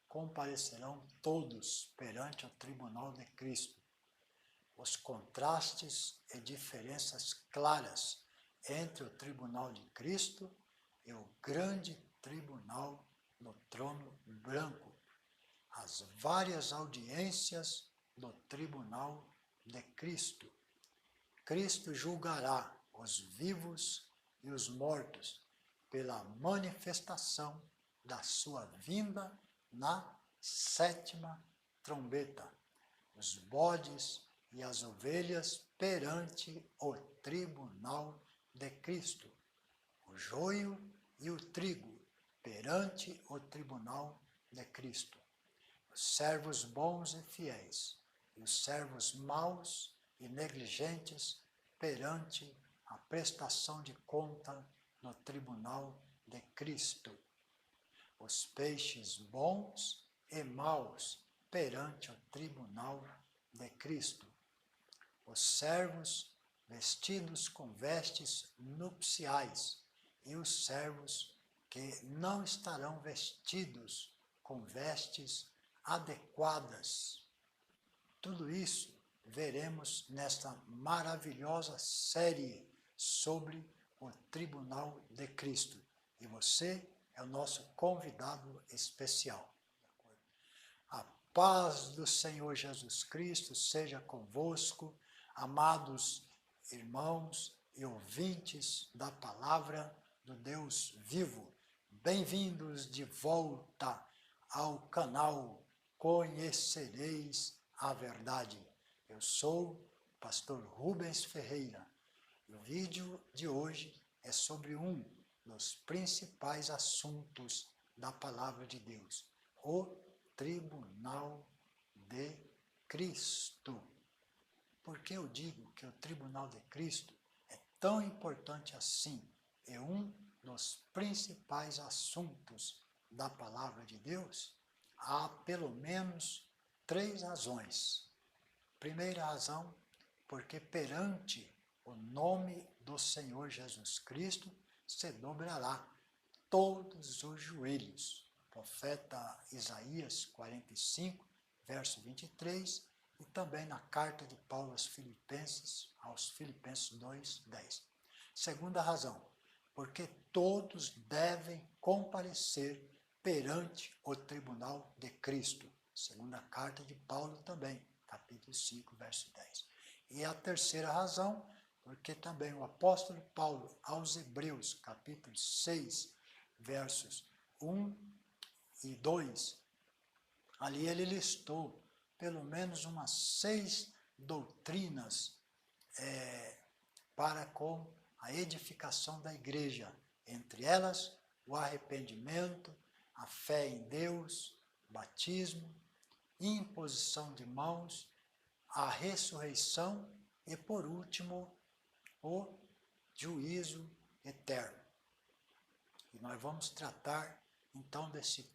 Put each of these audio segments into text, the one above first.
comparecerão todos perante o tribunal de Cristo. Os contrastes e diferenças claras entre o tribunal de Cristo e o grande tribunal no trono branco. As várias audiências do tribunal de Cristo. Cristo julgará os vivos e os mortos pela manifestação da sua vinda na sétima trombeta. Os bodes e as ovelhas perante o tribunal de Cristo. O joio e o trigo perante o tribunal de Cristo. Os servos bons e fiéis e os servos maus e negligentes perante a prestação de conta no tribunal de Cristo. Os peixes bons e maus perante o tribunal de Cristo. Os servos vestidos com vestes nupciais e os servos que não estarão vestidos com vestes adequadas. Tudo isso veremos nesta maravilhosa série sobre o Tribunal de Cristo. E você é o nosso convidado especial. A paz do Senhor Jesus Cristo seja convosco, amados irmãos e ouvintes da palavra do Deus vivo. Bem-vindos de volta ao canal Conhecereis a Verdade. Eu sou o pastor Rubens Ferreira e o vídeo de hoje é sobre um dos principais assuntos da palavra de Deus, o Tribunal de Cristo. Por que eu digo que o Tribunal de Cristo é tão importante assim? É um dos principais assuntos da palavra de Deus? Há pelo menos 3 razões. Primeira razão, porque perante o nome do Senhor Jesus Cristo se dobrará todos os joelhos. Profeta Isaías 45, verso 23, e também na carta de Paulo aos Filipenses 2, 10. Segunda razão, porque todos devem comparecer perante o tribunal de Cristo. Segunda carta de Paulo também, capítulo 5, verso 10. E a terceira razão, porque também o apóstolo Paulo aos Hebreus, capítulo 6, versos 1 e 2, ali ele listou pelo menos umas 6 doutrinas para com a edificação da igreja, entre elas o arrependimento, a fé em Deus, batismo, imposição de mãos, a ressurreição e, por último, o juízo eterno. E nós vamos tratar, então, desse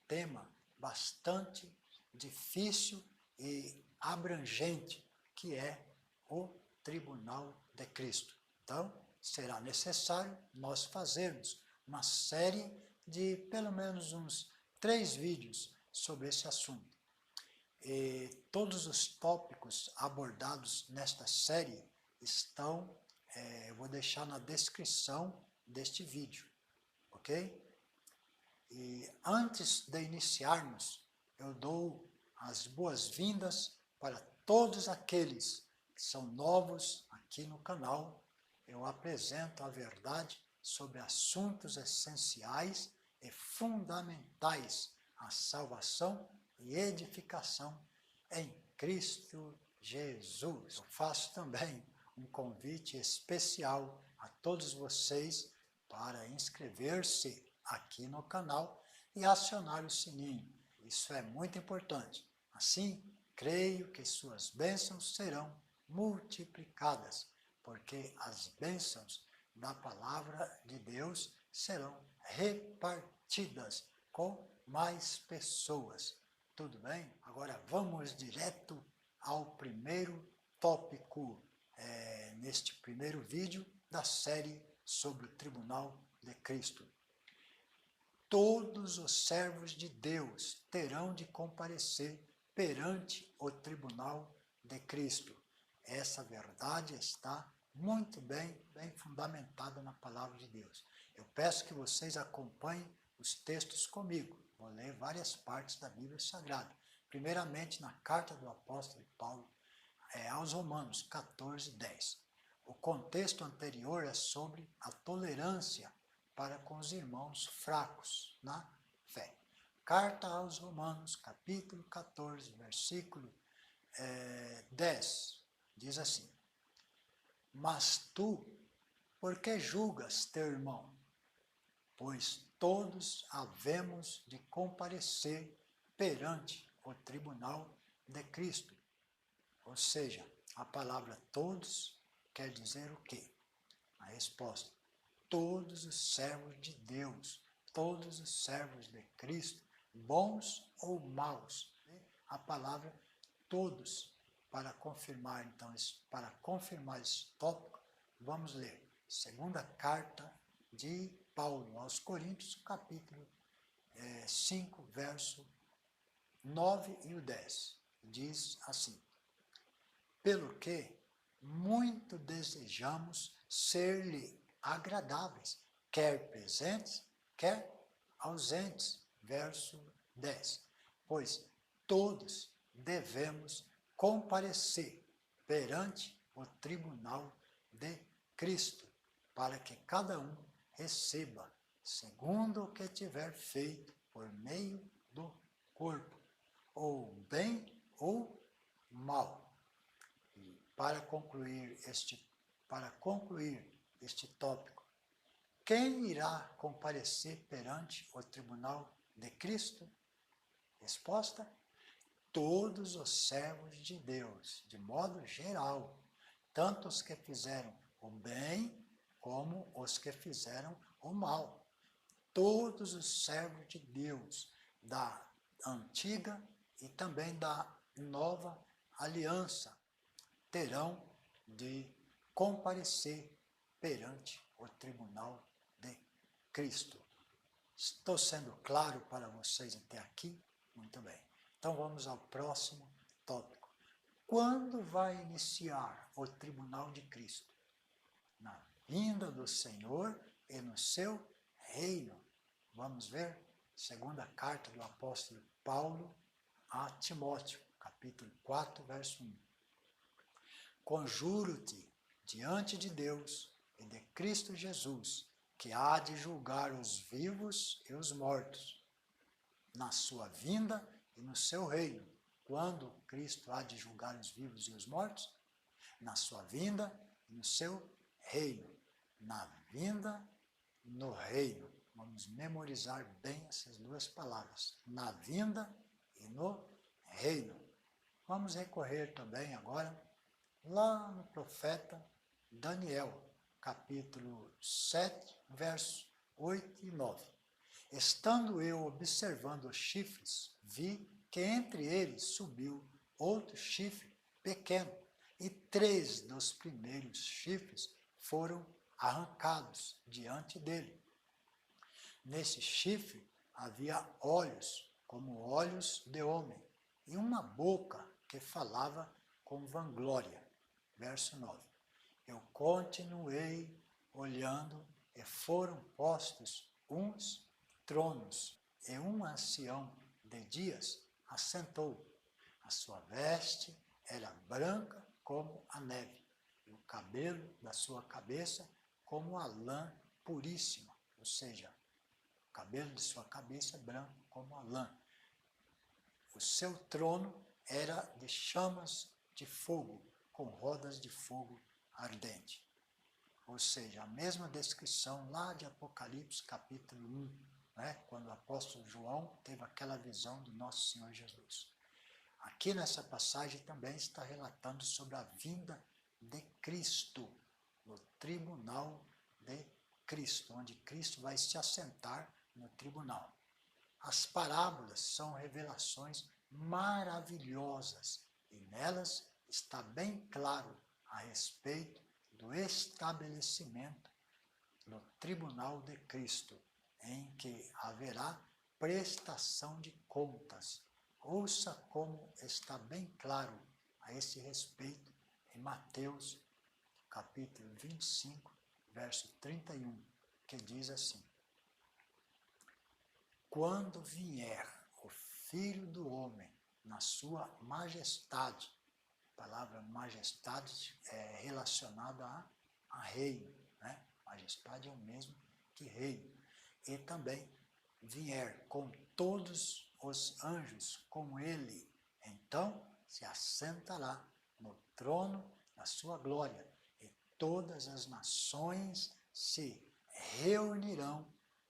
tema bastante difícil e abrangente, que é o Tribunal de Cristo. Então, será necessário nós fazermos uma série de pelo menos uns 3 vídeos sobre esse assunto. E todos os tópicos abordados nesta série estão, eu vou deixar na descrição deste vídeo, ok? E antes de iniciarmos, eu dou as boas-vindas para todos aqueles que são novos aqui no canal. Eu apresento a verdade sobre assuntos essenciais e fundamentais à salvação e edificação em Cristo Jesus. Eu faço também um convite especial a todos vocês para inscrever-se aqui no canal e acionar o sininho. Isso é muito importante. Assim, creio que suas bênçãos serão multiplicadas, porque as bênçãos da palavra de Deus serão repartidas com mais pessoas. Tudo bem? Agora vamos direto ao primeiro tópico, neste primeiro vídeo da série sobre o Tribunal de Cristo. todos os servos de Deus terão de comparecer perante o tribunal de Cristo. Essa verdade está muito bem fundamentada na palavra de Deus. Eu peço que vocês acompanhem os textos comigo. Vou ler várias partes da Bíblia Sagrada. Primeiramente, na carta do apóstolo Paulo aos Romanos 14, 10. O contexto anterior é sobre a tolerância para com os irmãos fracos na fé. Carta aos Romanos, capítulo 14, versículo 10, diz assim: Mas tu, por que julgas teu irmão? Pois todos havemos de comparecer perante o tribunal de Cristo. Ou seja, a palavra todos quer dizer o quê? A resposta: todos os servos de Deus, todos os servos de Cristo, bons ou maus. A palavra todos, para confirmar então, para confirmar esse tópico, vamos ler segunda carta de Paulo aos Coríntios, capítulo 5, verso 9 e o 10. Diz assim: pelo que muito desejamos ser-lhe agradáveis, quer presentes, quer ausentes. Verso 10. Pois todos devemos comparecer perante o tribunal de Cristo, para que cada um receba segundo o que tiver feito por meio do corpo, ou bem ou mal. Para concluir este tópico, quem irá comparecer perante o tribunal de Cristo? Resposta: todos os servos de Deus, de modo geral, tanto os que fizeram o bem como os que fizeram o mal. Todos os servos de Deus, da antiga e também da nova aliança, terão de comparecer perante o tribunal de Cristo. Estou sendo claro para vocês até aqui? Muito bem. Então vamos ao próximo tópico. Quando vai iniciar o tribunal de Cristo? Na vinda do Senhor e no seu reino. Vamos ver? Segunda carta do apóstolo Paulo a Timóteo, capítulo 4, verso 1. Conjuro-te diante de Deus e de Cristo Jesus, que há de julgar os vivos e os mortos, na sua vinda e no seu reino. Quando Cristo há de julgar os vivos e os mortos? Na sua vinda e no seu reino. Na vinda, no reino. Vamos memorizar bem essas duas palavras. Na vinda e no reino. Vamos recorrer também agora lá no profeta Daniel, capítulo 7, versos 8 e 9. Estando eu observando os chifres, vi que entre eles subiu outro chifre pequeno, e 3 dos primeiros chifres foram arrancados diante dele. Nesse chifre havia olhos, como olhos de homem, e uma boca que falava com vanglória. Verso 9. Eu continuei olhando e foram postos uns tronos, e um ancião de dias assentou. A sua veste era branca como a neve, e o cabelo da sua cabeça como a lã puríssima, ou seja, o cabelo de sua cabeça é branco como a lã. O seu trono era de chamas de fogo, com rodas de fogo ardente. Ou seja, a mesma descrição lá de Apocalipse capítulo 1, quando o apóstolo João teve aquela visão do nosso Senhor Jesus. Aqui nessa passagem também está relatando sobre a vinda de Cristo, no tribunal de Cristo, onde Cristo vai se assentar no tribunal. As parábolas são revelações maravilhosas e nelas está bem claro a respeito do estabelecimento no tribunal de Cristo. em que haverá prestação de contas. Ouça como está bem claro a esse respeito em Mateus, capítulo 25, verso 31, que diz assim: quando vier o Filho do Homem na sua majestade, a palavra majestade é relacionada a reino, né? Majestade é o mesmo que reino. E também vier com todos os anjos com ele, então se assentará no trono da sua glória, e todas as nações se reunirão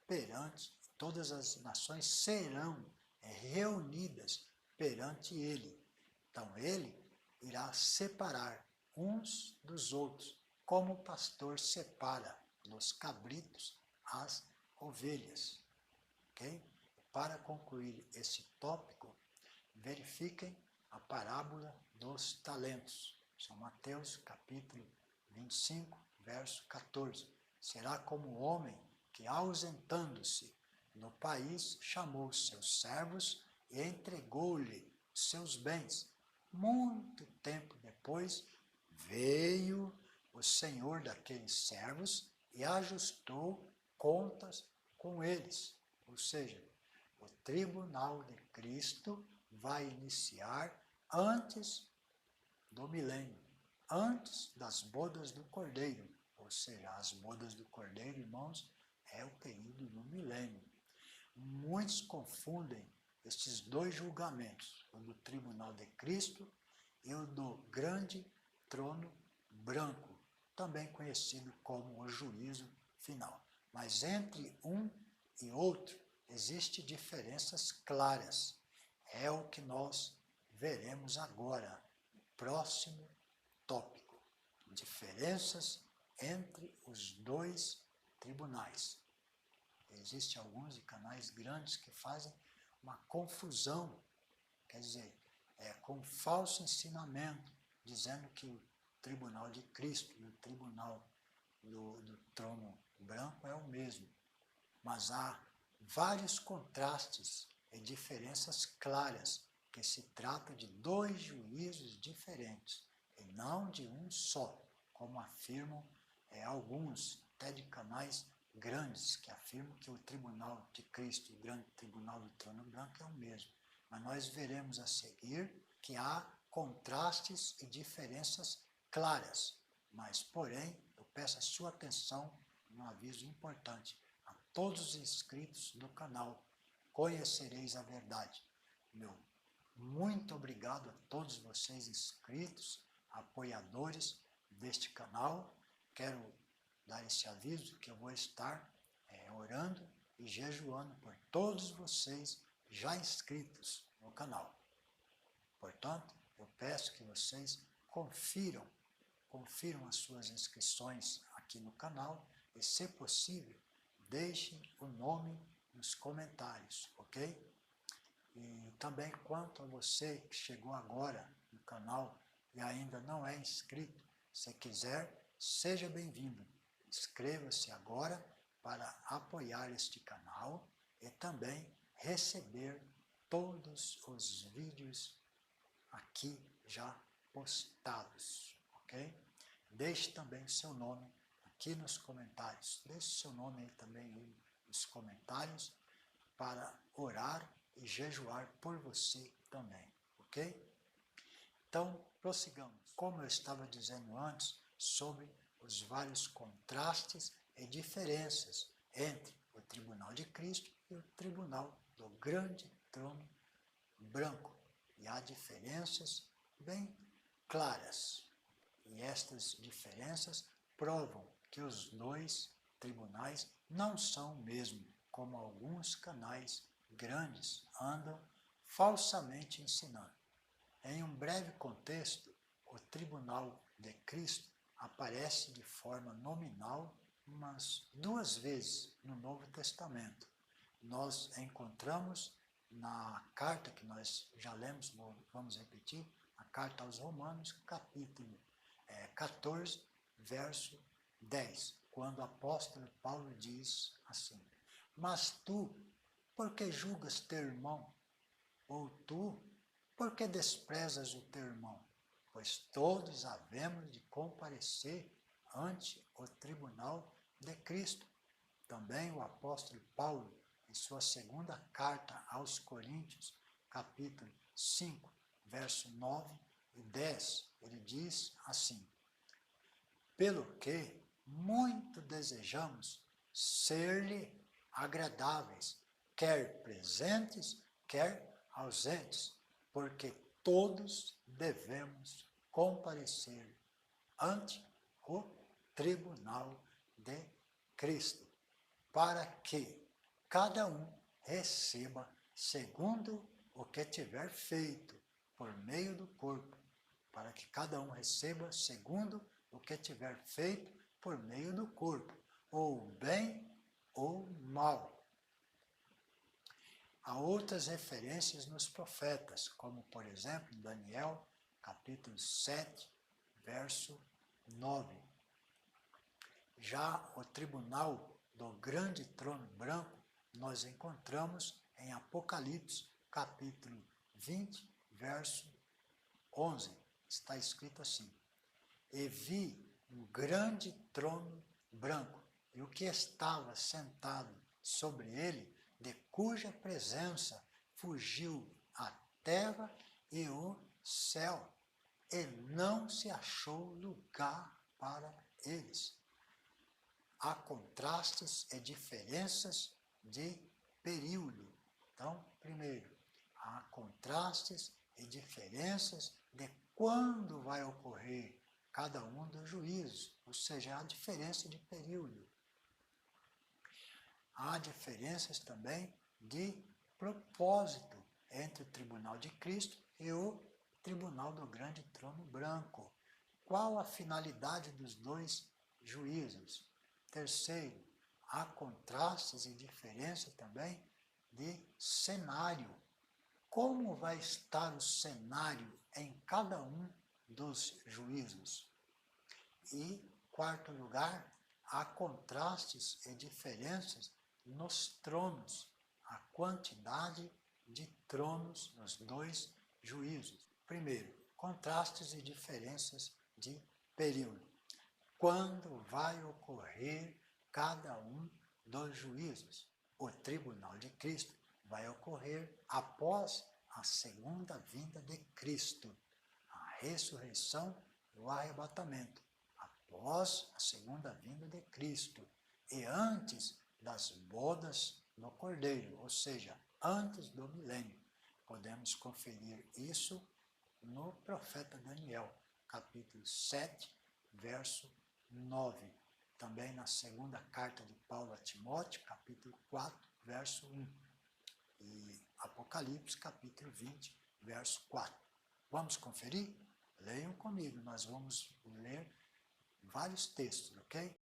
perante, todas as nações serão reunidas perante ele. Então ele irá separar uns dos outros, como o pastor separa nos cabritos as ovelhas. Okay? Para concluir esse tópico, verifiquem a parábola dos talentos. São Mateus, capítulo 25, verso 14. Será como o homem que, ausentando-se no país, chamou seus servos e entregou-lhe seus bens. Muito tempo depois, veio o senhor daqueles servos e ajustou contas com eles. Ou seja, o tribunal de Cristo vai iniciar antes do milênio, antes das bodas do Cordeiro. Ou seja, as bodas do Cordeiro, irmãos, é o período do milênio. Muitos confundem estes dois julgamentos, o do tribunal de Cristo e o do grande trono branco, também conhecido como o juízo final. Mas entre um e outro existem diferenças claras. É o que nós veremos agora, no próximo tópico. Diferenças entre os dois tribunais. Existem alguns canais grandes que fazem uma confusão, quer dizer, com falso ensinamento, dizendo que o tribunal de Cristo e o tribunal do trono branco é o mesmo. Mas há vários contrastes e diferenças claras, que se trata de dois juízos diferentes, e não de um só, como afirmam alguns, até de canais grandes, que afirmam que o tribunal de Cristo e o grande tribunal do trono branco é o mesmo. Mas nós veremos a seguir que há contrastes e diferenças claras. Mas, porém, eu peço a sua atenção num aviso importante. A todos os inscritos do canal, conhecereis a verdade. Meu muito obrigado a todos vocês inscritos, apoiadores deste canal. Quero dar esse aviso que eu vou estar orando e jejuando por todos vocês já inscritos no canal. Portanto, eu peço que vocês confiram as suas inscrições aqui no canal e, se possível, deixem o nome nos comentários, ok? E também, quanto a você que chegou agora no canal e ainda não é inscrito, se quiser, seja bem-vindo. Inscreva-se agora para apoiar este canal e também receber todos os vídeos aqui já postados, ok? Deixe também o seu nome aqui nos comentários. Deixe o seu nome aí também aí nos comentários para orar e jejuar por você também, ok? Então, prossigamos. Como eu estava dizendo antes, sobre os vários contrastes e diferenças entre o tribunal de Cristo e o tribunal do grande trono branco. E há diferenças bem claras. E estas diferenças provam que os dois tribunais não são o mesmo, como alguns canais grandes andam falsamente ensinando. Em um breve contexto, o tribunal de Cristo aparece de forma nominal umas 2 vezes no Novo Testamento. Nós encontramos na carta que nós já lemos, vamos repetir, a carta aos Romanos, capítulo 14, verso 10, quando o apóstolo Paulo diz assim: Mas tu, por que julgas teu irmão? Ou tu, por que desprezas o teu irmão? Pois todos havemos de comparecer ante o tribunal de Cristo. Também o apóstolo Paulo, em sua segunda carta aos Coríntios, capítulo 5, verso 9 e 10, ele diz assim: pelo que muito desejamos ser-lhe agradáveis, quer presentes, quer ausentes, porque todos devemos comparecer ante o tribunal de Cristo, para que cada um receba segundo o que tiver feito por meio do corpo, para que cada um receba segundo o que tiver feito por meio do corpo, ou bem ou mal. Há outras referências nos profetas, como por exemplo em Daniel, capítulo 7, verso 9. Já o tribunal do grande trono branco nós encontramos em Apocalipse, capítulo 20, verso 11. Está escrito assim: e vi um grande trono branco, e o que estava sentado sobre ele, de cuja presença fugiu a terra e o céu, e não se achou lugar para eles. Há contrastes e diferenças de período. Então, primeiro, há contrastes e diferenças de quando vai ocorrer cada um dos juízos, ou seja, há diferença de período. Há diferenças também de propósito entre o tribunal de Cristo e o tribunal do grande trono branco. Qual a finalidade dos dois juízos? Terceiro, há contrastes e diferença também de cenário. Como vai estar o cenário em cada um dos juízos? E, quarto lugar, há contrastes e diferenças nos tronos, a quantidade de tronos nos dois juízos. Primeiro, contrastes e diferenças de período. Quando vai ocorrer cada um dos juízos? O tribunal de Cristo vai ocorrer após a segunda vinda de Cristo, a ressurreição e o arrebatamento, após a segunda vinda de Cristo e antes das bodas do Cordeiro, ou seja, antes do milênio. Podemos conferir isso no profeta Daniel, capítulo 7, verso 9. Também na segunda carta de Paulo a Timóteo, capítulo 4, verso 1. E Apocalipse, capítulo 20, verso 4. Vamos conferir? Leiam comigo, nós vamos ler vários textos, ok?